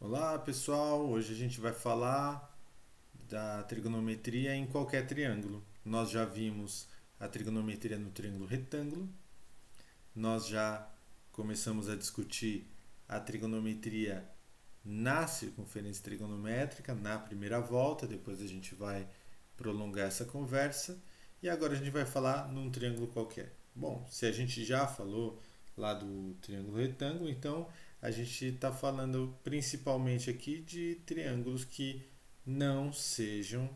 Olá pessoal, hoje a gente vai falar da trigonometria em qualquer triângulo. Nós já vimos a trigonometria no triângulo retângulo, nós já começamos a discutir a trigonometria na circunferência trigonométrica na primeira volta, depois a gente vai prolongar essa conversa e agora a gente vai falar num triângulo qualquer. Bom, se a gente já falou lá do triângulo retângulo, então a gente está falando principalmente aqui de triângulos que não sejam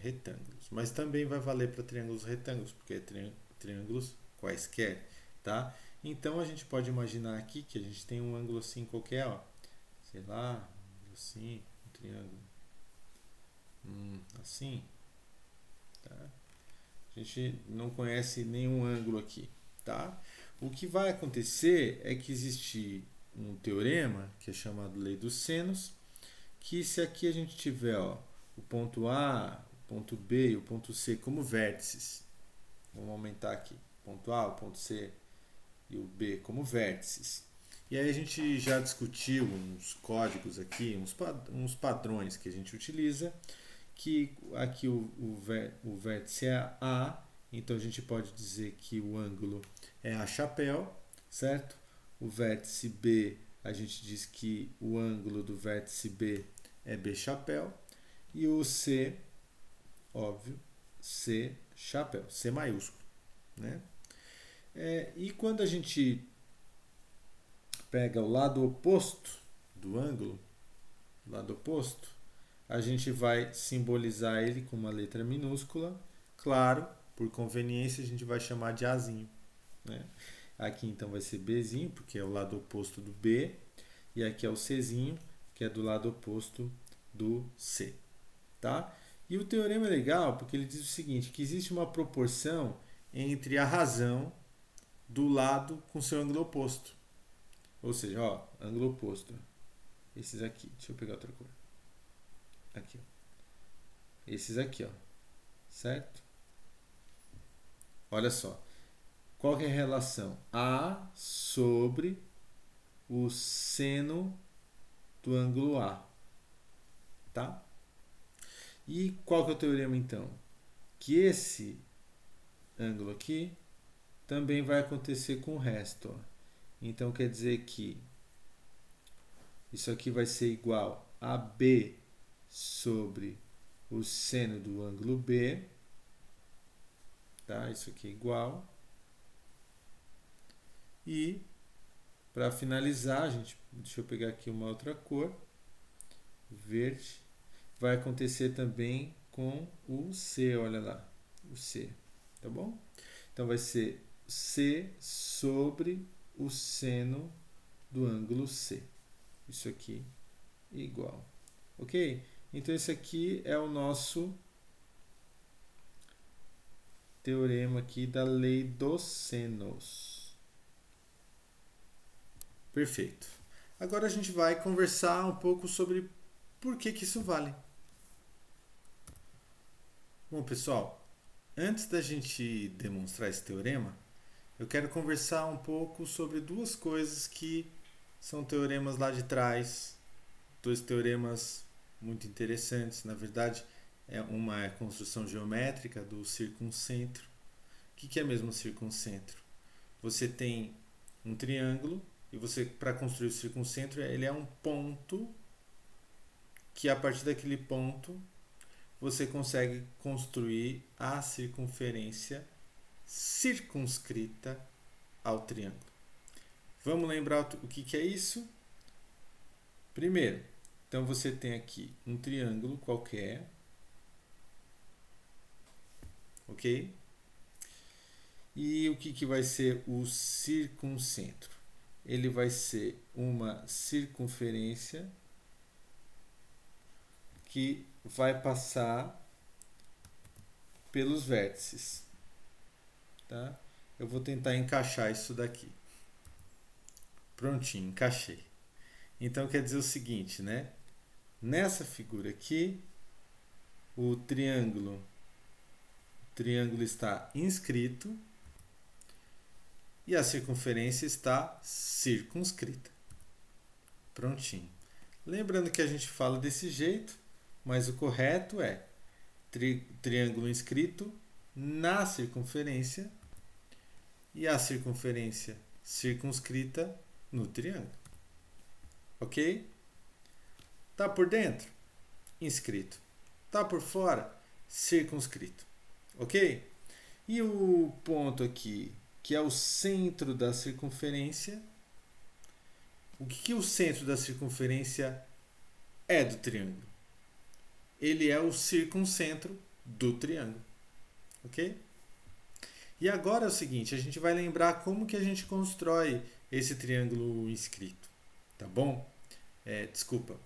retângulos, mas também vai valer para triângulos retângulos, porque é triângulos quaisquer, tá? Então a gente pode imaginar aqui que a gente tem um ângulo assim qualquer, ó, sei lá, assim, um triângulo, assim, tá? A gente não conhece nenhum ângulo aqui, tá? O que vai acontecer é que existe um teorema que é chamado lei dos senos, que se aqui a gente tiver, ó, o ponto A, o ponto B e o ponto C como vértices, vamos aumentar aqui, o ponto A, o ponto C e o B como vértices. E aí a gente já discutiu uns códigos aqui, uns padrões que a gente utiliza, que aqui o vértice é A, então a gente pode dizer que o ângulo é A chapéu, certo? O vértice B, a gente diz que o ângulo do vértice B é B chapéu, e o C, óbvio, C chapéu, C maiúsculo, né? E quando a gente pega o lado oposto do ângulo, lado oposto, a gente vai simbolizar ele com uma letra minúscula. Claro, por conveniência a gente vai chamar de Azinho, né? Aqui então vai ser Bzinho, porque é o lado oposto do B, e aqui é o Czinho, que é do lado oposto do C, tá? E o teorema é legal porque ele diz o seguinte, que existe uma proporção entre a razão do lado com seu ângulo oposto. Ou seja, ó, ângulo oposto. Esses aqui. Deixa eu pegar outra cor. Aqui, ó. Esses aqui, ó. Certo? Olha só. Qual que é a relação? A sobre o seno do ângulo A. Tá? E qual que é o teorema então? Que esse ângulo aqui também vai acontecer com o resto. Ó. Então quer dizer que isso aqui vai ser igual a B sobre o seno do ângulo B. Tá? Isso aqui é igual. E para finalizar, gente, deixa eu pegar aqui uma outra cor, verde. Vai acontecer também com o C, olha lá, o C, tá bom? Então vai ser C sobre o seno do ângulo C. Isso aqui igual. Ok? Então esse aqui é o nosso teorema aqui da lei dos senos. Perfeito. Agora a gente vai conversar um pouco sobre por que isso vale. Bom, pessoal, antes da gente demonstrar esse teorema, eu quero conversar um pouco sobre duas coisas que são teoremas lá de trás, dois teoremas muito interessantes. Na verdade, uma é a construção geométrica do circuncentro. O que é mesmo o circuncentro? Você tem um triângulo e você, para construir o circuncentro, ele é um ponto que a partir daquele ponto você consegue construir a circunferência circunscrita ao triângulo. Vamos lembrar o que é isso? Primeiro, então você tem aqui um triângulo qualquer, ok? E o que vai ser o circuncentro? Ele vai ser uma circunferência que vai passar pelos vértices, tá? Eu vou tentar encaixar isso daqui. Prontinho, encaixei. Então quer dizer o seguinte, né? Nessa figura aqui, o triângulo está inscrito e a circunferência está circunscrita. Prontinho. Lembrando que a gente fala desse jeito, mas o correto é triângulo inscrito na circunferência e a circunferência circunscrita no triângulo. Ok? Tá por dentro? Inscrito. Tá por fora? Circunscrito. Ok? E o ponto aqui, que é o centro da circunferência. O que o centro da circunferência é do triângulo? Ele é o circuncentro do triângulo. Ok? E agora é o seguinte, a gente vai lembrar como que a gente constrói esse triângulo inscrito. Tá bom? Desculpa.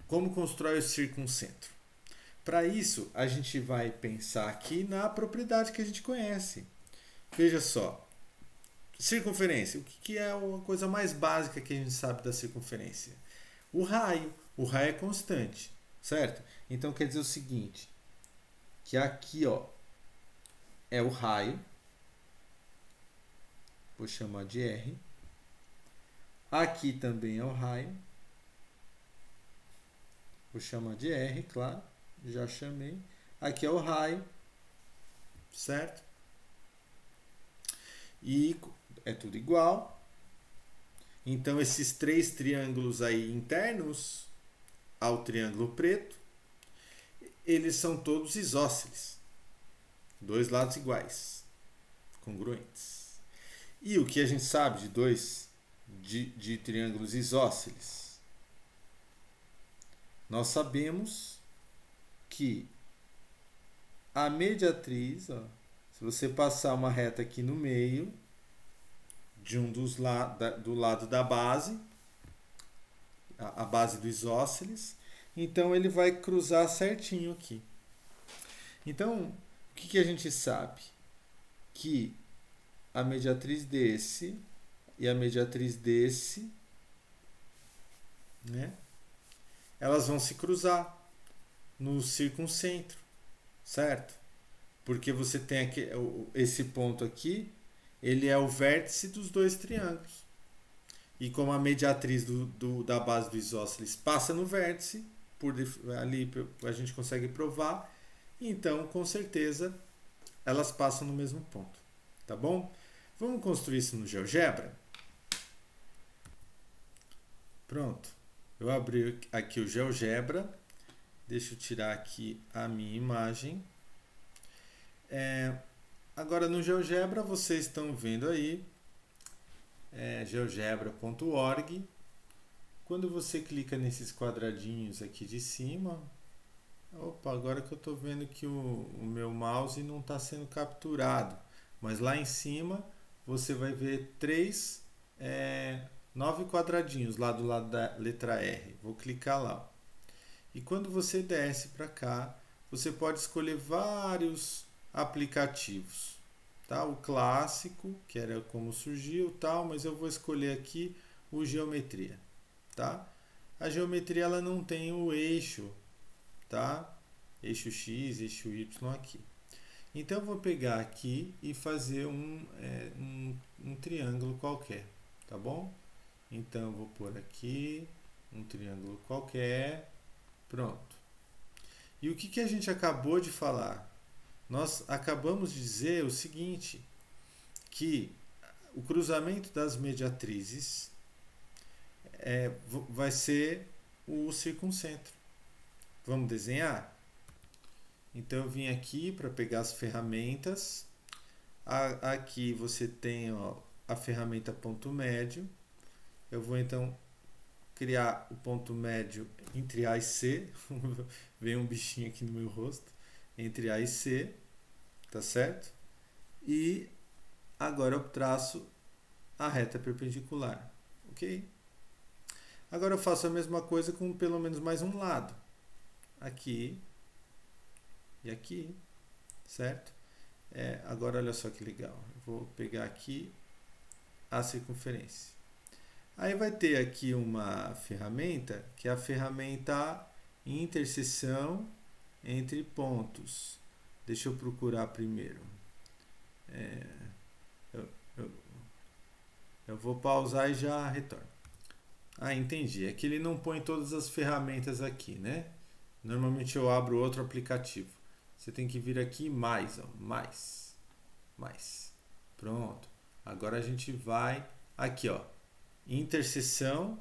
Como constrói o circuncentro? Para isso, a gente vai pensar aqui na propriedade que a gente conhece. Veja só. Circunferência. O que é a coisa mais básica que a gente sabe da circunferência? O raio. O raio é constante, certo? Então quer dizer o seguinte, que aqui, ó, é o raio. Vou chamar de R. Aqui também é o raio. Vou chamar de R, claro. Já chamei. Aqui é o raio, certo? E é tudo igual. Então, esses três triângulos aí internos ao triângulo preto, eles são todos isósceles. Dois lados iguais, congruentes. E o que a gente sabe de triângulos isósceles? Nós sabemos que a mediatriz, ó, se você passar uma reta aqui no meio, de do lado da base, a base do isósceles, então ele vai cruzar certinho aqui. Então, o que a gente sabe? Que a mediatriz desse e a mediatriz desse, né, elas vão se cruzar no circuncentro, certo? Porque você tem aqui, esse ponto aqui, ele é o vértice dos dois triângulos. E como a mediatriz da base do isósceles passa no vértice, ali a gente consegue provar, então com certeza elas passam no mesmo ponto. Tá bom? Vamos construir isso no GeoGebra? Pronto. Eu abri aqui o GeoGebra. Deixa eu tirar aqui a minha imagem. Agora no GeoGebra vocês estão vendo aí geogebra.org. Quando você clica nesses quadradinhos aqui de cima, opa, agora que eu estou vendo que o meu mouse não está sendo capturado, mas lá em cima você vai ver 9 quadradinhos lá do lado da letra R. Vou clicar lá. E quando você desce para cá, você pode escolher vários aplicativos. Tá? O clássico, que era como surgiu, tal, mas eu vou escolher aqui o Geometria. Tá? A geometria ela não tem o eixo, tá? Eixo X, eixo Y aqui. Então eu vou pegar aqui e fazer um triângulo qualquer, tá bom? Então eu vou pôr aqui um triângulo qualquer, pronto. E o que a gente acabou de falar? Nós acabamos de dizer o seguinte, que o cruzamento das mediatrizes vai ser o circuncentro. Vamos desenhar? Então eu vim aqui para pegar as ferramentas. Aqui você tem, ó, a ferramenta ponto médio. Eu vou então criar o ponto médio entre A e C. Vem um bichinho aqui no meu rosto. Entre A e C, tá certo? E agora eu traço a reta perpendicular, ok? Agora eu faço a mesma coisa com pelo menos mais um lado. Aqui e aqui, certo? Agora olha só que legal. Eu vou pegar aqui a circunferência. Aí vai ter aqui uma ferramenta, que é a ferramenta interseção entre pontos. Deixa eu procurar primeiro. Eu vou pausar e já retorno. Ah, entendi. É que ele não põe todas as ferramentas aqui, né? Normalmente eu abro outro aplicativo. Você tem que vir aqui mais, ó, mais. Pronto. Agora a gente vai aqui, ó, interseção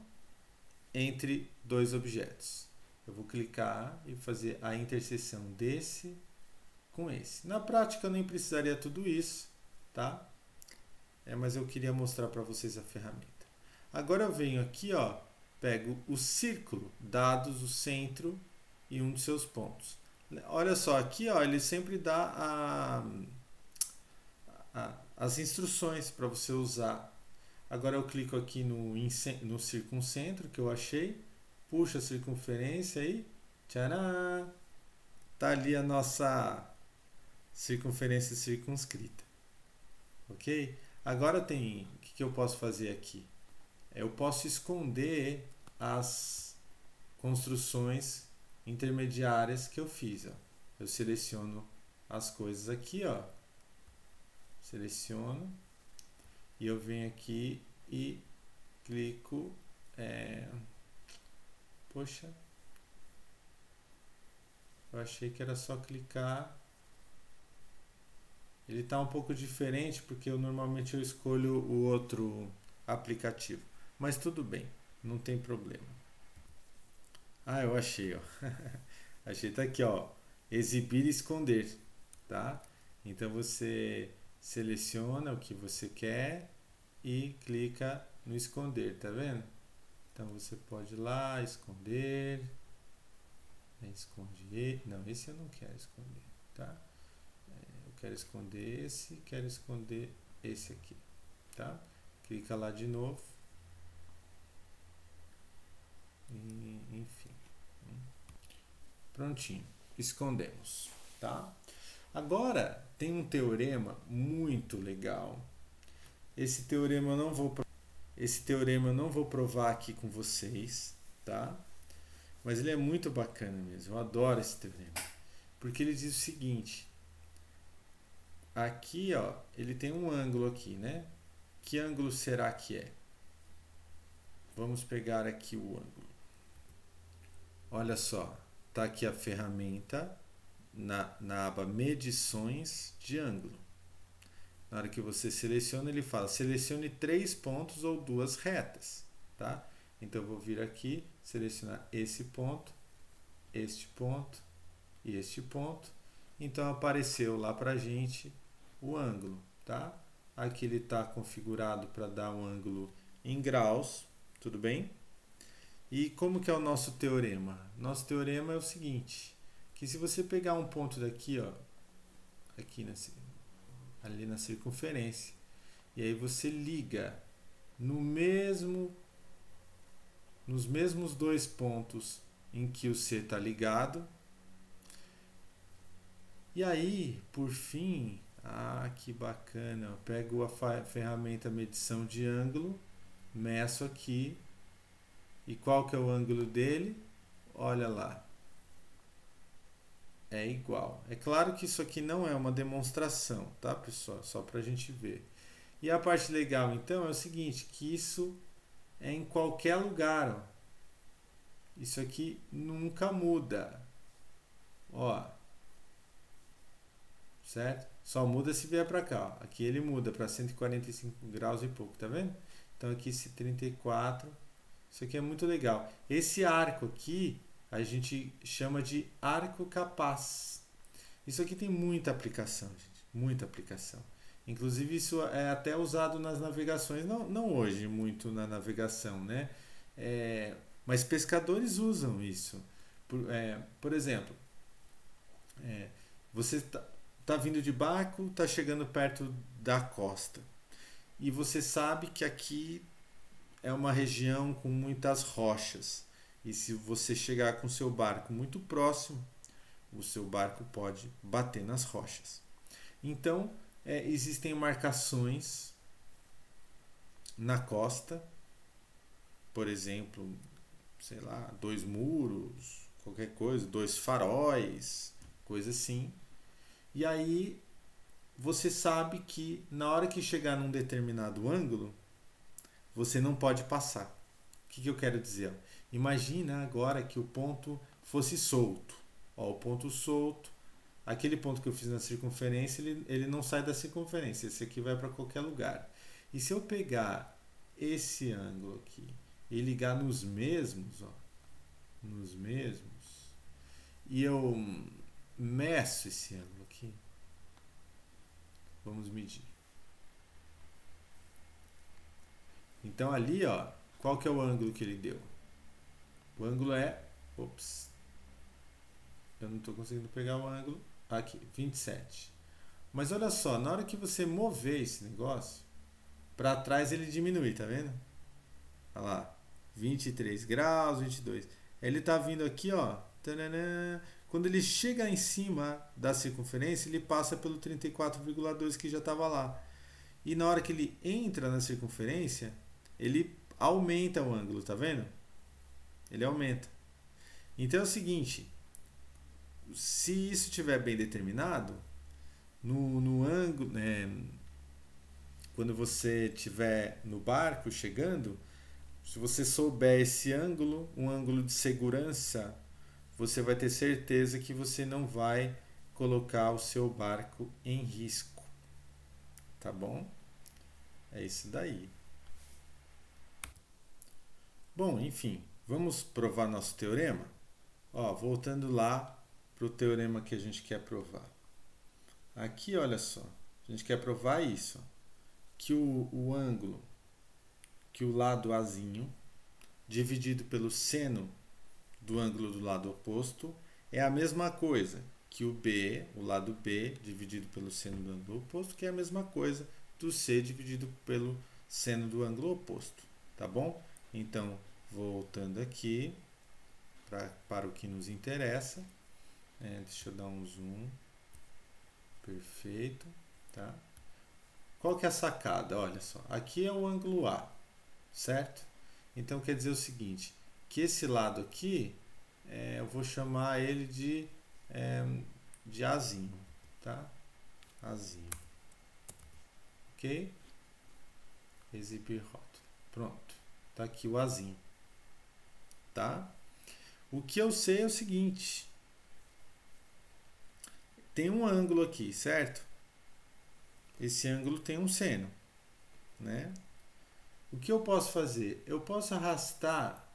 entre dois objetos. Eu vou clicar e fazer a interseção desse com esse. Na prática eu nem precisaria tudo isso, tá? Mas eu queria mostrar para vocês a ferramenta. Agora eu venho aqui, ó, pego o círculo, dados, o centro e um dos seus pontos. Olha só, aqui, ó, ele sempre dá as instruções para você usar. Agora eu clico aqui no circuncentro que eu achei, puxo a circunferência aí, tcharam! Tá ali a nossa circunferência circunscrita. Ok? Agora o que eu posso fazer aqui? Eu posso esconder as construções intermediárias que eu fiz. Ó. Eu seleciono as coisas aqui, ó. Seleciono e eu venho aqui e clico. Poxa, eu achei que era só clicar. Ele está um pouco diferente porque normalmente eu escolho o outro aplicativo. Mas tudo bem, não tem problema. Ah, eu achei, ó. Achei, tá aqui, ó. Exibir e esconder, tá? Então você seleciona o que você quer e clica no esconder, tá vendo? Então você pode ir lá, esconder. Esconder. Não, esse eu não quero esconder, tá? Eu quero esconder esse aqui, tá? Clica lá de novo. E, enfim. Prontinho. Escondemos, tá? Agora tem um teorema muito legal. Esse teorema eu não vou provar aqui com vocês, tá? Mas ele é muito bacana mesmo. Eu adoro esse teorema. Porque ele diz o seguinte: aqui, ó, ele tem um ângulo aqui, né? Que ângulo será que é? Vamos pegar aqui o ângulo. Olha só, tá aqui a ferramenta na aba medições de ângulo. Na hora que você seleciona, ele fala: selecione 3 pontos ou 2 retas, tá? Então eu vou vir aqui, selecionar esse ponto, este ponto e este ponto. Então apareceu lá pra gente o ângulo, tá? Aqui ele está configurado para dar um ângulo em graus, tudo bem? E como que é o nosso teorema? Nosso teorema é o seguinte, que se você pegar um ponto daqui, ó, aqui ali na circunferência, e aí você liga nos mesmos 2 pontos em que o C está ligado, e aí, por fim, que bacana, eu pego a ferramenta medição de ângulo, meço aqui, e qual que é o ângulo dele? Olha lá, é igual. É claro que isso aqui não é uma demonstração, tá, pessoal? Só para a gente ver. E a parte legal, então, é o seguinte, que isso é em qualquer lugar, ó. Isso aqui nunca muda, ó, certo? Só muda se vier para cá, ó. Aqui ele muda para 145 graus e pouco, tá vendo? Então aqui esse 34, isso aqui é muito legal. Esse arco aqui a gente chama de arco capaz. Isso aqui tem muita aplicação, gente, muita aplicação. Inclusive isso é até usado nas navegações, não hoje muito na navegação, né? Mas pescadores usam isso. Por exemplo, você está vindo de barco, está chegando perto da costa. E você sabe que aqui é uma região com muitas rochas. E se você chegar com seu barco muito próximo, o seu barco pode bater nas rochas. Então, existem marcações na costa, por exemplo, sei lá, 2 muros, qualquer coisa, 2 faróis, coisa assim. E aí você sabe que na hora que chegar num determinado ângulo, você não pode passar. que eu quero dizer? Imagina agora que o ponto fosse solto. Ó, o ponto solto, aquele ponto que eu fiz na circunferência, ele não sai da circunferência. Esse aqui vai para qualquer lugar. E se eu pegar esse ângulo aqui e ligar nos mesmos, ó, nos mesmos, e eu meço esse ângulo aqui, vamos medir. Então ali, ó, qual que é o ângulo que ele deu? O ângulo é, ops, eu não estou conseguindo pegar o ângulo, aqui, 27. Mas olha só, na hora que você mover esse negócio, para trás ele diminui, tá vendo? Olha lá, 23 graus, 22. Ele tá vindo aqui, ó, tananã. Quando ele chega em cima da circunferência, ele passa pelo 34,2 que já estava lá. E na hora que ele entra na circunferência, ele aumenta o ângulo, tá vendo? Ele aumenta. Então é o seguinte, se isso estiver bem determinado, no ângulo, quando você estiver no barco chegando, se você souber esse ângulo, um ângulo de segurança, você vai ter certeza que você não vai colocar o seu barco em risco. Tá bom? É isso daí. Bom, enfim, vamos provar nosso teorema? Ó, voltando lá para o teorema que a gente quer provar. Aqui, olha só, a gente quer provar isso, ó, que o ângulo, que o lado Azinho, dividido pelo seno do ângulo do lado oposto, é a mesma coisa que o B, o lado B, dividido pelo seno do ângulo oposto, que é a mesma coisa do C dividido pelo seno do ângulo oposto, tá bom? Então, voltando aqui para o que nos interessa, deixa eu dar um zoom, perfeito, tá? Qual que é a sacada? Olha só, aqui é o ângulo A, certo? Então quer dizer o seguinte, que esse lado aqui, eu vou chamar ele de Azinho, tá? Azinho, ok? Exibir rótulo, pronto, tá aqui o Azinho, tá? O que eu sei é o seguinte, tem um ângulo aqui, certo? Esse ângulo tem um seno, né? O que eu posso fazer? Eu posso arrastar,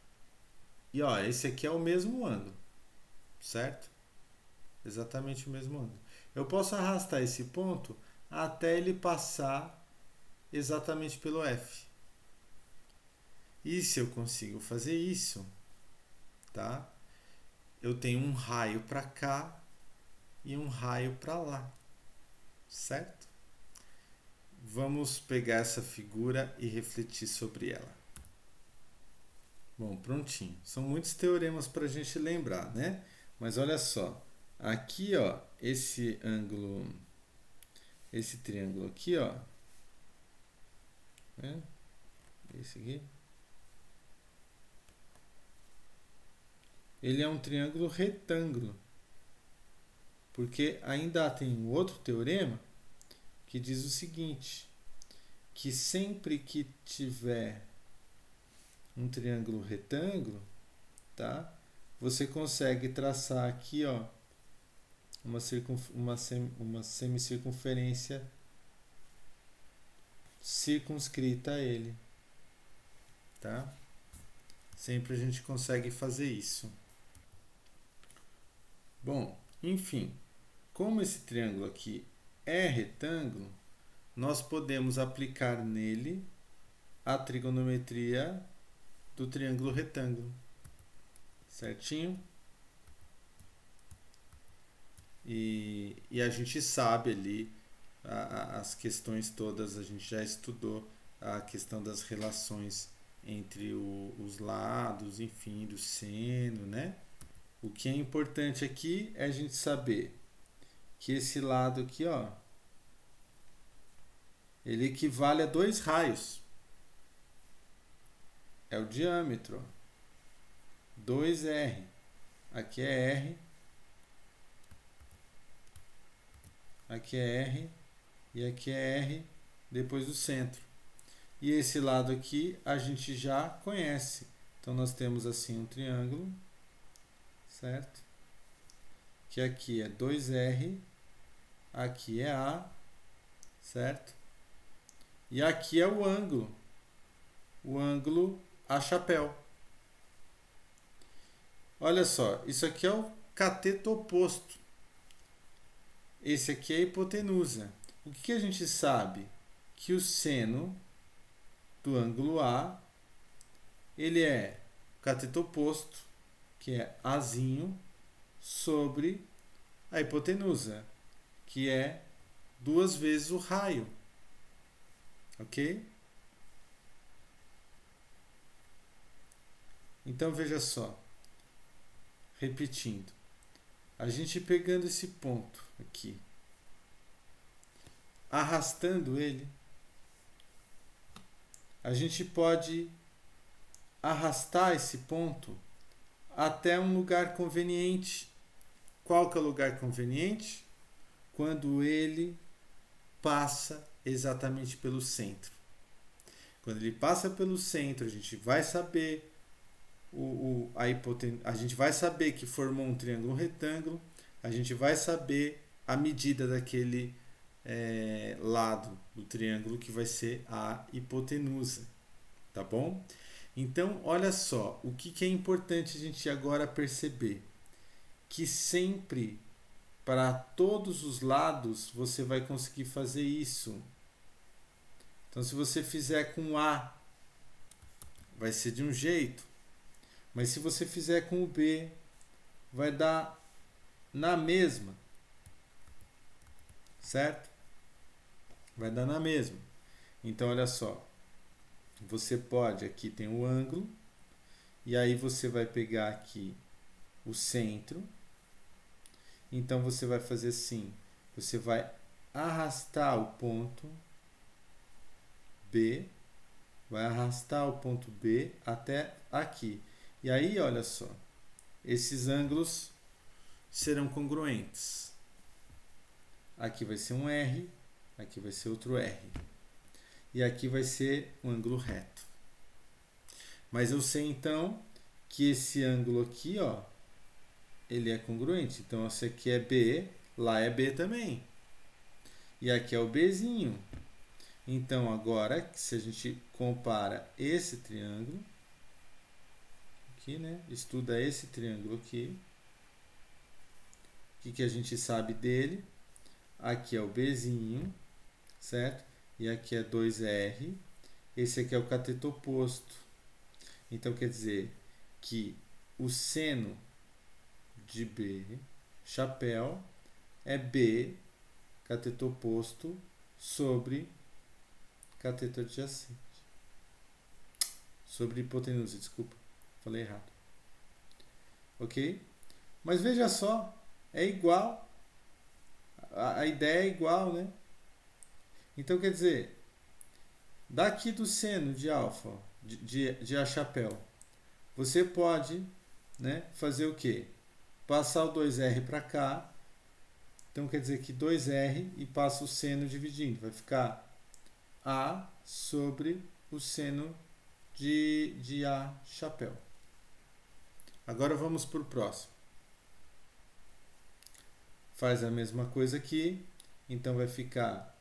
e ó, esse aqui é o mesmo ângulo, certo? Exatamente o mesmo ângulo. Eu posso arrastar esse ponto até ele passar exatamente pelo F. E se eu consigo fazer isso, tá? Eu tenho um raio para cá e um raio para lá, certo? Vamos pegar essa figura e refletir sobre ela. Bom, prontinho. São muitos teoremas para a gente lembrar, né? Mas olha só. Aqui, ó, esse ângulo, esse triângulo aqui, ó. Né? Esse aqui. Ele é um triângulo retângulo. Porque ainda tem um outro teorema que diz o seguinte, que sempre que tiver um triângulo retângulo, tá? Você consegue traçar aqui, ó, uma semicircunferência circunscrita a ele, tá? Sempre a gente consegue fazer isso. Bom, enfim, como esse triângulo aqui é retângulo, nós podemos aplicar nele a trigonometria do triângulo retângulo, certinho? E a gente sabe ali as questões todas, a gente já estudou a questão das relações entre os lados, enfim, do seno, né? O que é importante aqui é a gente saber que esse lado aqui, ó, ele equivale a 2 raios. É o diâmetro, 2R. Aqui é R. Aqui é R. E aqui é R depois do centro. E esse lado aqui a gente já conhece. Então nós temos assim um triângulo, certo? Que aqui é 2R, aqui é A, certo? E aqui é o ângulo A chapéu. Olha só, isso aqui é o cateto oposto. Esse aqui é a hipotenusa. O que a gente sabe? Que o seno do ângulo A, ele é o cateto oposto, que é Azinho, sobre a hipotenusa, que é 2 vezes o raio. Ok? Então veja só, repetindo, a gente pegando esse ponto aqui, arrastando ele, a gente pode arrastar esse ponto até um lugar conveniente. Qual que é o lugar conveniente? Quando ele passa exatamente pelo centro. Quando ele passa pelo centro, a gente vai saber a gente vai saber que formou um triângulo retângulo, a gente vai saber a medida daquele lado do triângulo que vai ser a hipotenusa, tá bom? Então, olha só, o que é importante a gente agora perceber? Que sempre, para todos os lados, você vai conseguir fazer isso. Então, se você fizer com A, vai ser de um jeito. Mas se você fizer com o B, vai dar na mesma. Certo? Vai dar na mesma. Então, olha só. Você pode, aqui tem o ângulo, e aí você vai pegar aqui o centro. Então, você vai fazer assim. Você vai arrastar o ponto B, vai arrastar o ponto B até aqui. E aí, olha só, esses ângulos serão congruentes. Aqui vai ser um R, aqui vai ser outro R. E aqui vai ser um ângulo reto. Mas eu sei então que esse ângulo aqui, ó, ele é congruente. Então, esse aqui é B, lá é B também. E aqui é o Bzinho. Então, agora, se a gente compara esse triângulo, aqui, né? Estuda esse triângulo aqui. O que a gente sabe dele? Aqui é o Bzinho, certo? E aqui é 2R. Esse aqui é o cateto oposto. Então, quer dizer que o seno de B, chapéu, é B, cateto oposto, sobre cateto adjacente. Sobre hipotenusa, desculpa. Falei errado. Ok? Mas veja só, é igual. A ideia é igual, né? Então, quer dizer, daqui do seno de alfa, de A chapéu, você pode, né, fazer o quê? Passar o 2R para cá. Então, quer dizer que 2R e passa o seno dividindo. Vai ficar A sobre o seno de A chapéu. Agora vamos para o próximo. Faz a mesma coisa aqui. Então, vai ficar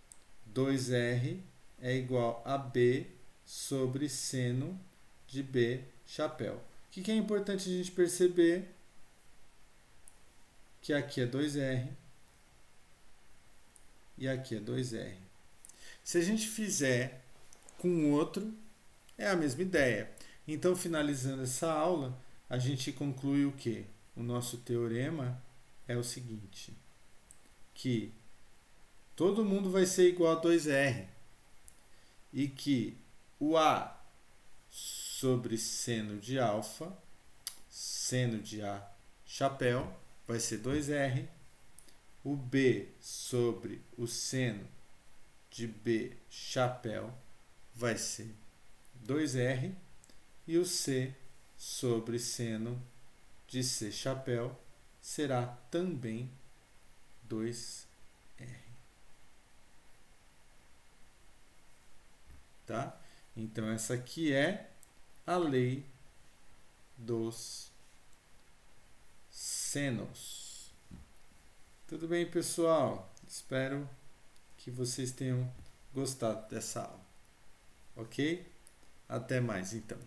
2R é igual a B sobre seno de B chapéu. O que é importante a gente perceber? Que aqui é 2R e aqui é 2R. Se a gente fizer com o outro, é a mesma ideia. Então, finalizando essa aula, a gente conclui o quê? O nosso teorema é o seguinte, que todo mundo vai ser igual a 2R e que o A sobre seno de alfa, seno de A chapéu, vai ser 2R, o B sobre o seno de B chapéu vai ser 2R e o C sobre seno de C chapéu será também 2R. Tá? Então, essa aqui é a lei dos senos. Tudo bem, pessoal? Espero que vocês tenham gostado dessa aula. Ok? Até mais, então.